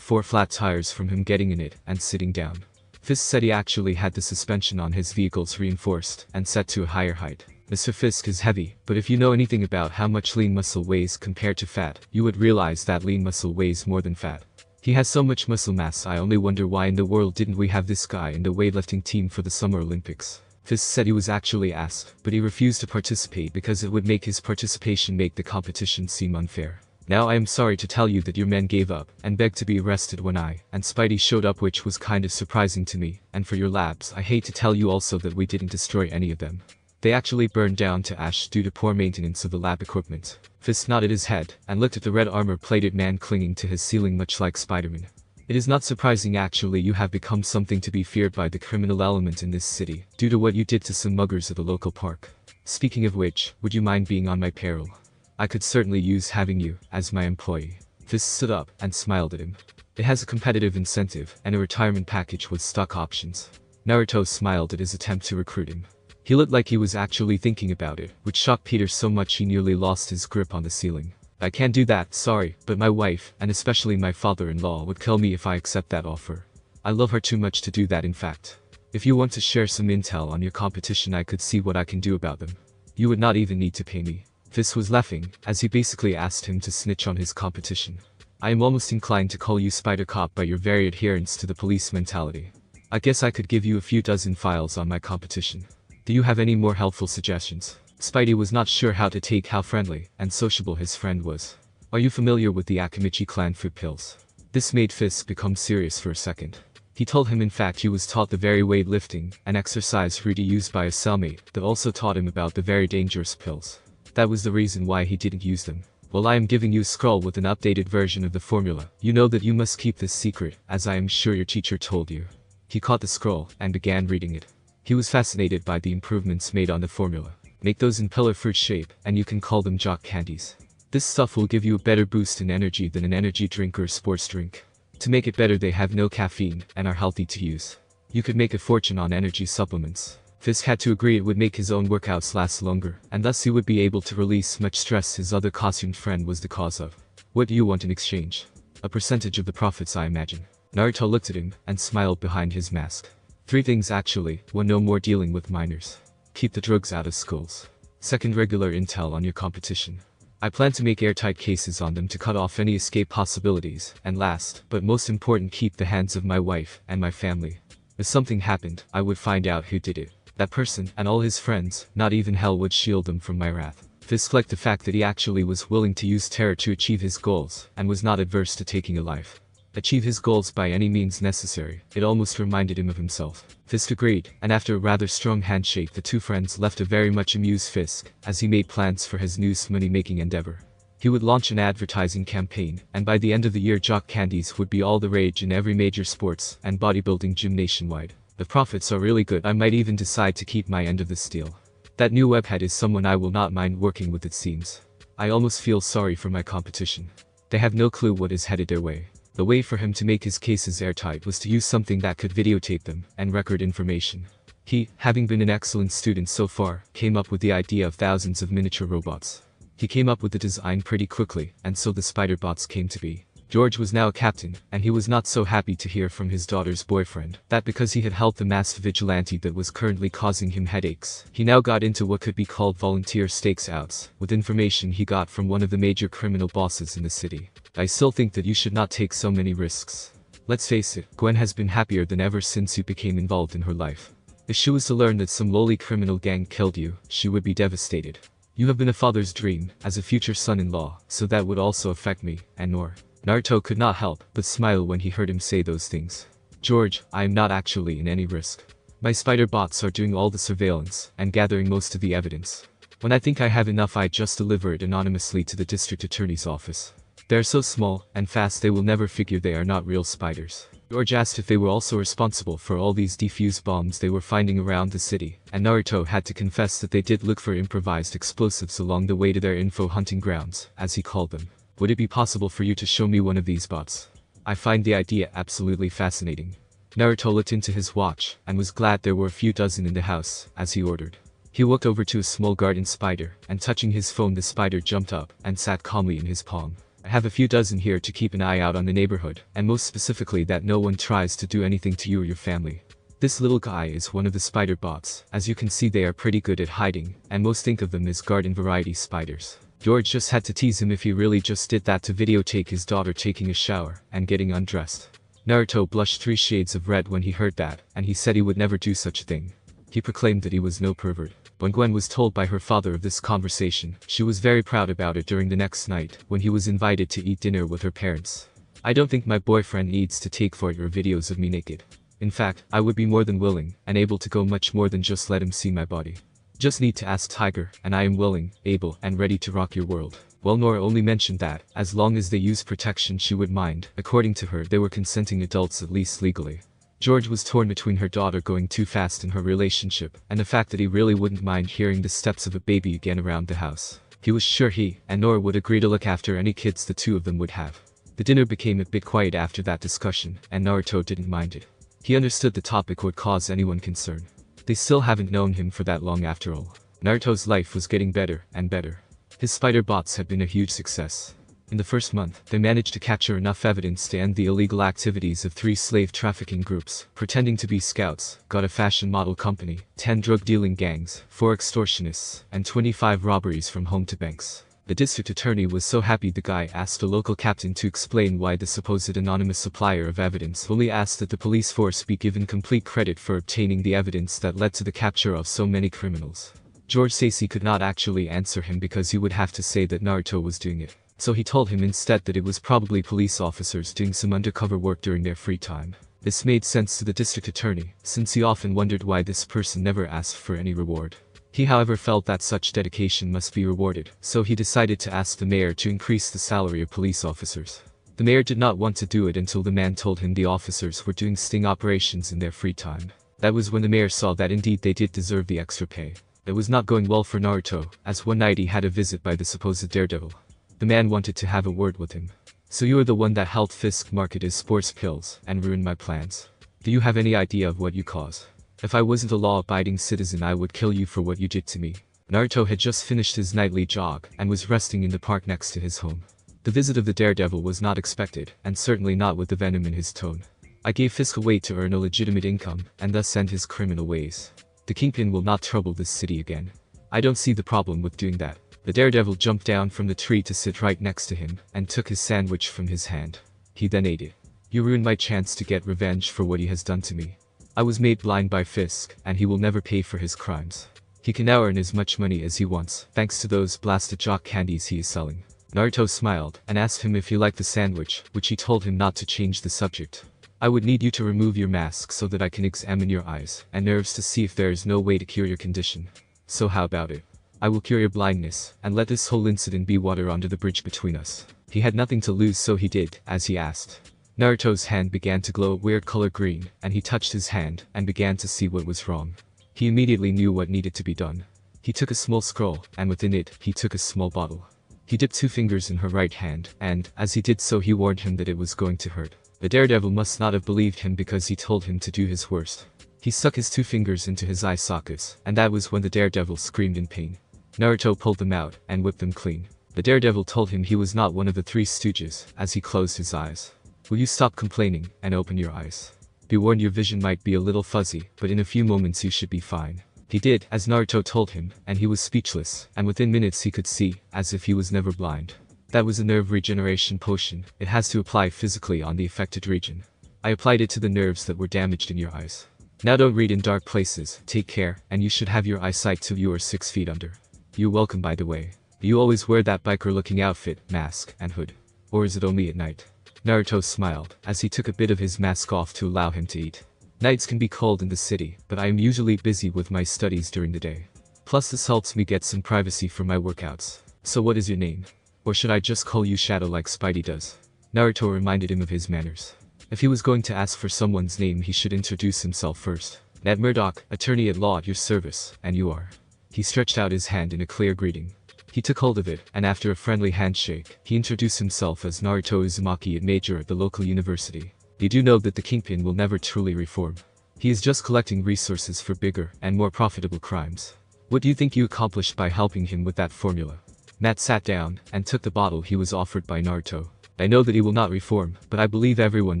4 flat tires from him getting in it and sitting down. Fisk said he actually had the suspension on his vehicles reinforced and set to a higher height. Mr. Fisk is heavy, but if you know anything about how much lean muscle weighs compared to fat, you would realize that lean muscle weighs more than fat. He has so much muscle mass, I only wonder why in the world didn't we have this guy in the weightlifting team for the Summer Olympics. Fisk said he was actually asked, but he refused to participate because it would make his participation make the competition seem unfair. Now I am sorry to tell you that your men gave up and begged to be arrested when I and Spidey showed up, which was kind of surprising to me, and for your labs I hate to tell you also that we didn't destroy any of them. They actually burned down to ash due to poor maintenance of the lab equipment. Fisk nodded his head and looked at the red armor-plated man clinging to his ceiling much like Spider-Man. It is not surprising actually, you have become something to be feared by the criminal element in this city, due to what you did to some muggers at the local park. Speaking of which, would you mind being on my payroll? I could certainly use having you as my employee. Fisk stood up and smiled at him. It has a competitive incentive and a retirement package with stock options. Naruto smiled at his attempt to recruit him. He looked like he was actually thinking about it, which shocked Peter so much he nearly lost his grip on the ceiling. I can't do that, sorry, but my wife, and especially my father-in-law, would kill me if I accept that offer. I love her too much to do that, in fact. If you want to share some intel on your competition, I could see what I can do about them. You would not even need to pay me. Fisk was laughing, as he basically asked him to snitch on his competition. I am almost inclined to call you Spider Cop by your very adherence to the police mentality. I guess I could give you a few dozen files on my competition. Do you have any more helpful suggestions? Spidey was not sure how to take how friendly and sociable his friend was. Are you familiar with the Akamichi clan food pills? This made Fisk become serious for a second. He told him in fact he was taught the very weightlifting and exercise routine used by a cellmate that also taught him about the very dangerous pills. That was the reason why he didn't use them. Well, I am giving you a scroll with an updated version of the formula. You know that you must keep this secret, as I am sure your teacher told you. He caught the scroll and began reading it. He was fascinated by the improvements made on the formula. Make those in pillar fruit shape, and you can call them jock candies. This stuff will give you a better boost in energy than an energy drink or a sports drink. To make it better, they have no caffeine and are healthy to use. You could make a fortune on energy supplements. Fisk had to agree it would make his own workouts last longer, and thus he would be able to release much stress his other costumed friend was the cause of. What do you want in exchange? A percentage of the profits, I imagine. Naruto looked at him and smiled behind his mask. 3 things actually. 1. No more dealing with minors. Keep the drugs out of schools. 2. Regular intel on your competition. I plan to make airtight cases on them to cut off any escape possibilities. And last, but most important, keep the hands of my wife and my family. If something happened, I would find out who did it. That person and all his friends, not even hell would shield them from my wrath. Fisk liked the fact that he actually was willing to use terror to achieve his goals, and was not adverse to taking a life. Achieve his goals by any means necessary. It almost reminded him of himself. Fisk agreed, and after a rather strong handshake the two friends left, a very much amused Fisk, as he made plans for his new money-making endeavor. He would launch an advertising campaign, and by the end of the year jock candies would be all the rage in every major sports and bodybuilding gym nationwide. The profits are really good. I might even decide to keep my end of this deal. That new webhead is someone I will not mind working with, it seems. I almost feel sorry for my competition. They have no clue what is headed their way. The way for him to make his cases airtight was to use something that could videotape them and record information. He, having been an excellent student so far, came up with the idea of thousands of miniature robots. He came up with the design pretty quickly, and so the spider bots came to be. George was now a captain, and he was not so happy to hear from his daughter's boyfriend that because he had helped the masked vigilante that was currently causing him headaches, he now got into what could be called volunteer stakes outs, with information he got from one of the major criminal bosses in the city. I still think that you should not take so many risks. Let's face it, Gwen has been happier than ever since you became involved in her life. If she was to learn that some lowly criminal gang killed you, she would be devastated. You have been a father's dream, as a future son-in-law, so that would also affect me, and more. Naruto could not help but smile when he heard him say those things. George, I am not actually in any risk. My spider bots are doing all the surveillance and gathering most of the evidence. When I think I have enough, I just deliver it anonymously to the district attorney's office. They are so small and fast they will never figure they are not real spiders. George asked if they were also responsible for all these defuse bombs they were finding around the city, and Naruto had to confess that they did look for improvised explosives along the way to their info hunting grounds, as he called them. Would it be possible for you to show me one of these bots? I find the idea absolutely fascinating. Naruto looked into his watch, and was glad there were a few dozen in the house, as he ordered. He walked over to a small garden spider, and touching his phone the spider jumped up, and sat calmly in his palm. I have a few dozen here to keep an eye out on the neighborhood, and most specifically that no one tries to do anything to you or your family. This little guy is one of the spider bots. As you can see, they are pretty good at hiding, and most think of them as garden variety spiders. George just had to tease him if he really just did that to videotape his daughter taking a shower and getting undressed. Naruto blushed 3 shades of red when he heard that, and he said he would never do such a thing. He proclaimed that he was no pervert. When Gwen was told by her father of this conversation, she was very proud about it during the next night, when he was invited to eat dinner with her parents. I don't think my boyfriend needs to take photos or videos of me naked. In fact, I would be more than willing, and able to go much more than just let him see my body. Just need to ask Tiger, and I am willing, able, and ready to rock your world. Well, Nora only mentioned that, as long as they use protection she would mind. According to her, they were consenting adults, at least legally. George was torn between her daughter going too fast in her relationship, and the fact that he really wouldn't mind hearing the steps of a baby again around the house. He was sure he and Nora would agree to look after any kids the two of them would have. The dinner became a bit quiet after that discussion, and Naruto didn't mind it. He understood the topic would cause anyone concern. They still haven't known him for that long after all. Naruto's life was getting better and better. His spider bots had been a huge success. In the first month, they managed to capture enough evidence to end the illegal activities of 3 slave trafficking groups, pretending to be scouts, got a fashion model company, 10 drug-dealing gangs, 4 extortionists, and 25 robberies from home to banks. The district attorney was so happy the guy asked a local captain to explain why the supposed anonymous supplier of evidence only asked that the police force be given complete credit for obtaining the evidence that led to the capture of so many criminals. George Stacy could not actually answer him because he would have to say that Naruto was doing it. So he told him instead that it was probably police officers doing some undercover work during their free time. This made sense to the district attorney, since he often wondered why this person never asked for any reward. He however felt that such dedication must be rewarded, so he decided to ask the mayor to increase the salary of police officers. The mayor did not want to do it until the man told him the officers were doing sting operations in their free time. That was when the mayor saw that indeed they did deserve the extra pay. It was not going well for Naruto, as one night he had a visit by the supposed daredevil. The man wanted to have a word with him. So you are the one that helped Fisk market his sports pills and ruin my plans. Do you have any idea of what you caused? If I wasn't a law-abiding citizen I would kill you for what you did to me. Naruto had just finished his nightly jog and was resting in the park next to his home. The visit of the daredevil was not expected, and certainly not with the venom in his tone. I gave Fisk a way to earn a legitimate income, and thus end his criminal ways. The Kingpin will not trouble this city again. I don't see the problem with doing that. The daredevil jumped down from the tree to sit right next to him, and took his sandwich from his hand. He then ate it. You ruined my chance to get revenge for what he has done to me. I was made blind by Fisk, and he will never pay for his crimes. He can now earn as much money as he wants, thanks to those blasted jock candies he is selling. Naruto smiled, and asked him if he liked the sandwich, which he told him not to change the subject. I would need you to remove your mask so that I can examine your eyes and nerves to see if there is no way to cure your condition. So how about it? I will cure your blindness, and let this whole incident be water under the bridge between us. He had nothing to lose, so he did as he asked. Naruto's hand began to glow a weird color green, and he touched his hand and began to see what was wrong. He immediately knew what needed to be done. He took a small scroll, and within it, he took a small bottle. He dipped 2 fingers in her right hand, and, as he did so, he warned him that it was going to hurt. The daredevil must not have believed him because he told him to do his worst. He stuck his 2 fingers into his eye sockets, and that was when the daredevil screamed in pain. Naruto pulled them out and whipped them clean. The daredevil told him he was not one of the 3 stooges, as he closed his eyes. Will you stop complaining and open your eyes? Be warned, your vision might be a little fuzzy, but in a few moments you should be fine. He did as Naruto told him, and he was speechless, and within minutes he could see, as if he was never blind. That was a nerve regeneration potion. It has to apply physically on the affected region. I applied it to the nerves that were damaged in your eyes. Now don't read in dark places, take care, and you should have your eyesight till you are 6 feet under. You're welcome, by the way. Do you always wear that biker looking outfit, mask, and hood? Or is it only at night? Naruto smiled, as he took a bit of his mask off to allow him to eat. Nights can be cold in the city, but I am usually busy with my studies during the day. Plus this helps me get some privacy for my workouts. So what is your name? Or should I just call you Shadow like Spidey does? Naruto reminded him of his manners. If he was going to ask for someone's name, he should introduce himself first. Ned Murdoch, attorney at law at your service, and you are. He stretched out his hand in a clear greeting. He took hold of it, and after a friendly handshake, he introduced himself as Naruto Uzumaki, a major at the local university. You do know that the Kingpin will never truly reform. He is just collecting resources for bigger and more profitable crimes. What do you think you accomplished by helping him with that formula? Matt sat down and took the bottle he was offered by Naruto. I know that he will not reform, but I believe everyone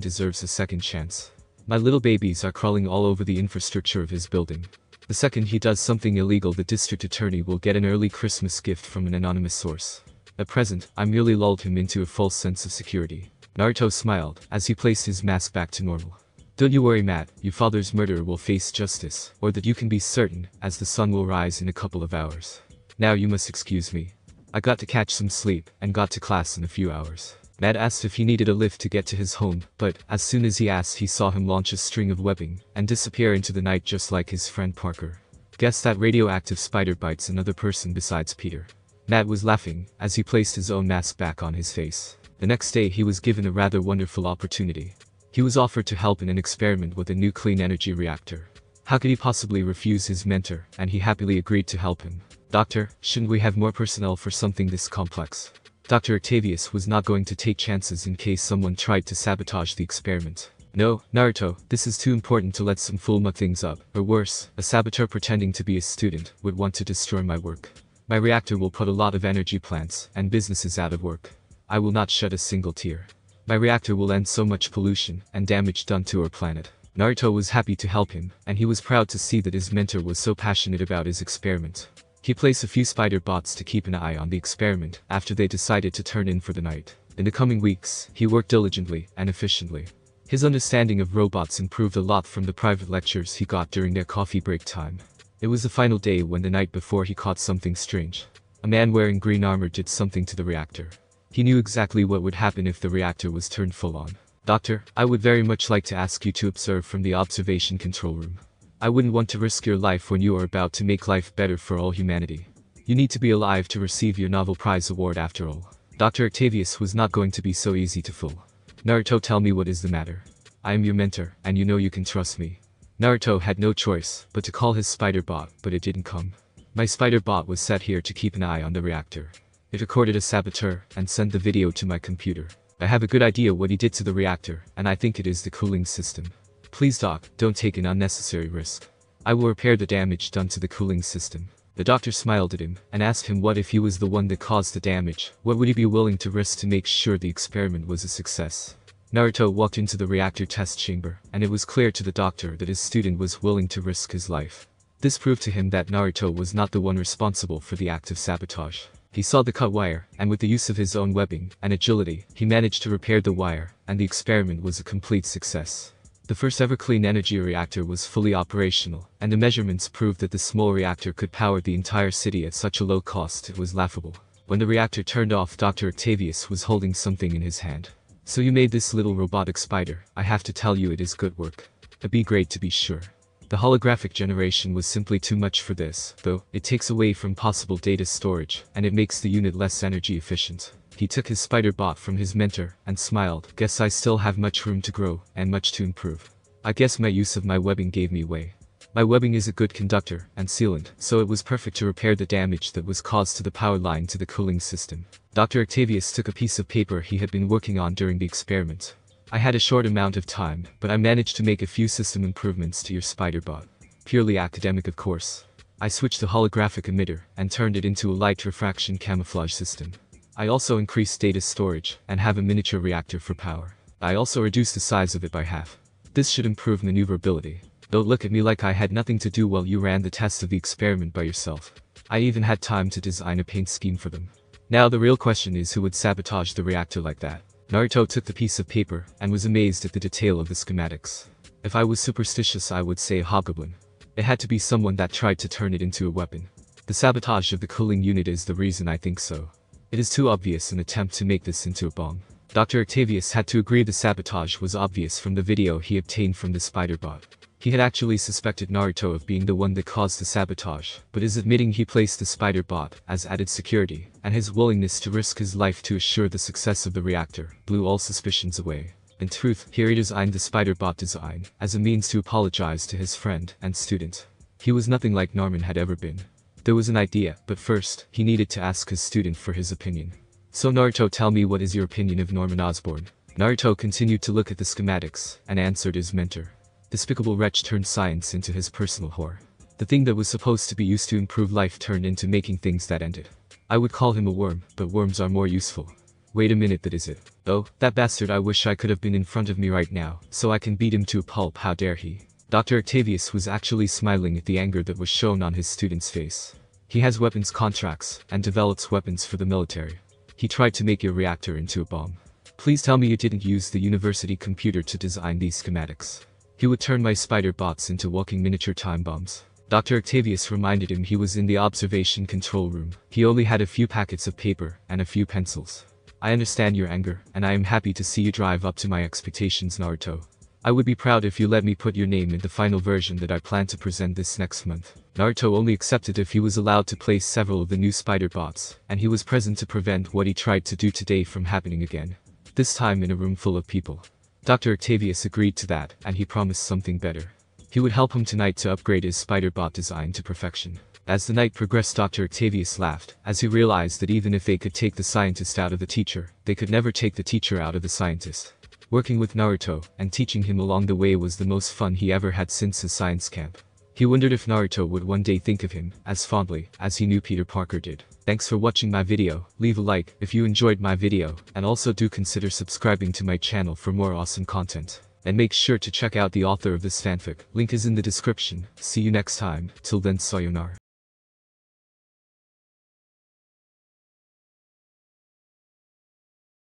deserves a second chance. My little babies are crawling all over the infrastructure of his building. The second he does something illegal, the district attorney will get an early Christmas gift from an anonymous source. At present, I merely lulled him into a false sense of security. Naruto smiled as he placed his mask back to normal. Don't you worry, Matt, your father's murderer will face justice, or that you can be certain, as the sun will rise in a couple of hours. Now you must excuse me. I got to catch some sleep, and got to class in a few hours. Matt asked if he needed a lift to get to his home, but as soon as he asked, he saw him launch a string of webbing, and disappear into the night just like his friend Parker. Guess that radioactive spider bites another person besides Peter. Matt was laughing, as he placed his own mask back on his face. The next day he was given a rather wonderful opportunity. He was offered to help in an experiment with a new clean energy reactor. How could he possibly refuse his mentor, and he happily agreed to help him. Doctor, shouldn't we have more personnel for something this complex? Dr. Octavius was not going to take chances in case someone tried to sabotage the experiment. No, Naruto, this is too important to let some fool muck things up, or worse, a saboteur pretending to be a student would want to destroy my work. My reactor will put a lot of energy plants and businesses out of work. I will not shed a single tear. My reactor will end so much pollution and damage done to our planet. Naruto was happy to help him, and he was proud to see that his mentor was so passionate about his experiment. He placed a few spider bots to keep an eye on the experiment after they decided to turn in for the night. In the coming weeks, he worked diligently and efficiently. His understanding of robots improved a lot from the private lectures he got during their coffee break time. It was the final day when the night before he caught something strange. A man wearing green armor did something to the reactor. He knew exactly what would happen if the reactor was turned full on. Doctor, I would very much like to ask you to observe from the observation control room. I wouldn't want to risk your life when you are about to make life better for all humanity. You need to be alive to receive your Nobel Prize award after all. Dr. Octavius was not going to be so easy to fool. Naruto, tell me what is the matter. I am your mentor, and you know you can trust me. Naruto had no choice but to call his spider bot, but it didn't come. My spider bot was set here to keep an eye on the reactor. It recorded a saboteur and sent the video to my computer. I have a good idea what he did to the reactor, and I think it is the cooling system. Please Doc, don't take an unnecessary risk. I will repair the damage done to the cooling system. The doctor smiled at him, and asked him what if he was the one that caused the damage, what would he be willing to risk to make sure the experiment was a success. Naruto walked into the reactor test chamber, and it was clear to the doctor that his student was willing to risk his life. This proved to him that Naruto was not the one responsible for the act of sabotage. He saw the cut wire, and with the use of his own webbing and agility, he managed to repair the wire, and the experiment was a complete success. The first ever clean energy reactor was fully operational, and the measurements proved that the small reactor could power the entire city at such a low cost it was laughable. When the reactor turned off, Dr. Octavius was holding something in his hand. So you made this little robotic spider. I have to tell you, it is good work. It'd be great to be sure. The holographic generation was simply too much for this, though. It takes away from possible data storage, and it makes the unit less energy efficient. He took his spider bot from his mentor, and smiled. Guess I still have much room to grow, and much to improve. I guess my use of my webbing gave me away. My webbing is a good conductor and sealant, so it was perfect to repair the damage that was caused to the power line to the cooling system. Dr. Octavius took a piece of paper he had been working on during the experiment. I had a short amount of time, but I managed to make a few system improvements to your spider bot. Purely academic, of course. I switched the holographic emitter and turned it into a light refraction camouflage system. I also increased data storage and have a miniature reactor for power. I also reduced the size of it by half. This should improve maneuverability. Don't look at me like I had nothing to do while you ran the test of the experiment by yourself. I even had time to design a paint scheme for them. Now the real question is, who would sabotage the reactor like that? Naruto took the piece of paper and was amazed at the detail of the schematics. If I was superstitious, I would say a hobgoblin. It had to be someone that tried to turn it into a weapon. The sabotage of the cooling unit is the reason I think so. It is too obvious an attempt to make this into a bomb. Dr. Octavius had to agree the sabotage was obvious from the video he obtained from the spider bot. He had actually suspected Naruto of being the one that caused the sabotage, but is admitting he placed the spider bot as added security, and his willingness to risk his life to assure the success of the reactor blew all suspicions away. In truth, he designed the spider bot design as a means to apologize to his friend and student. He was nothing like Norman had ever been. There was an idea, but first, he needed to ask his student for his opinion. So Naruto, tell me, what is your opinion of Norman Osborn? Naruto continued to look at the schematics and answered his mentor. Despicable wretch turned science into his personal whore. The thing that was supposed to be used to improve life turned into making things that ended. I would call him a worm, but worms are more useful. Wait a minute, that is it. Oh, that bastard, I wish I could have been in front of me right now, so I can beat him to a pulp. How dare he? Dr. Octavius was actually smiling at the anger that was shown on his student's face. He has weapons contracts, and develops weapons for the military. He tried to make your reactor into a bomb. Please tell me you didn't use the university computer to design these schematics. He would turn my spider bots into walking miniature time bombs. Dr. Octavius reminded him he was in the observation control room. He only had a few packets of paper and a few pencils. I understand your anger, and I am happy to see you drive up to my expectations, Naruto. I would be proud if you let me put your name in the final version that I plan to present this next month. Naruto only accepted if he was allowed to place several of the new spider bots, and he was present to prevent what he tried to do today from happening again. This time in a room full of people. Dr. Octavius agreed to that, and he promised something better. He would help him tonight to upgrade his spider bot design to perfection. As the night progressed, Dr. Octavius laughed, as he realized that even if they could take the scientist out of the teacher, they could never take the teacher out of the scientist. Working with Naruto, and teaching him along the way was the most fun he ever had since his science camp. He wondered if Naruto would one day think of him as fondly as he knew Peter Parker did. Thanks for watching my video. Leave a like if you enjoyed my video, and also do consider subscribing to my channel for more awesome content. And make sure to check out the author of this fanfic. Link is in the description. See you next time. Till then, sayonara.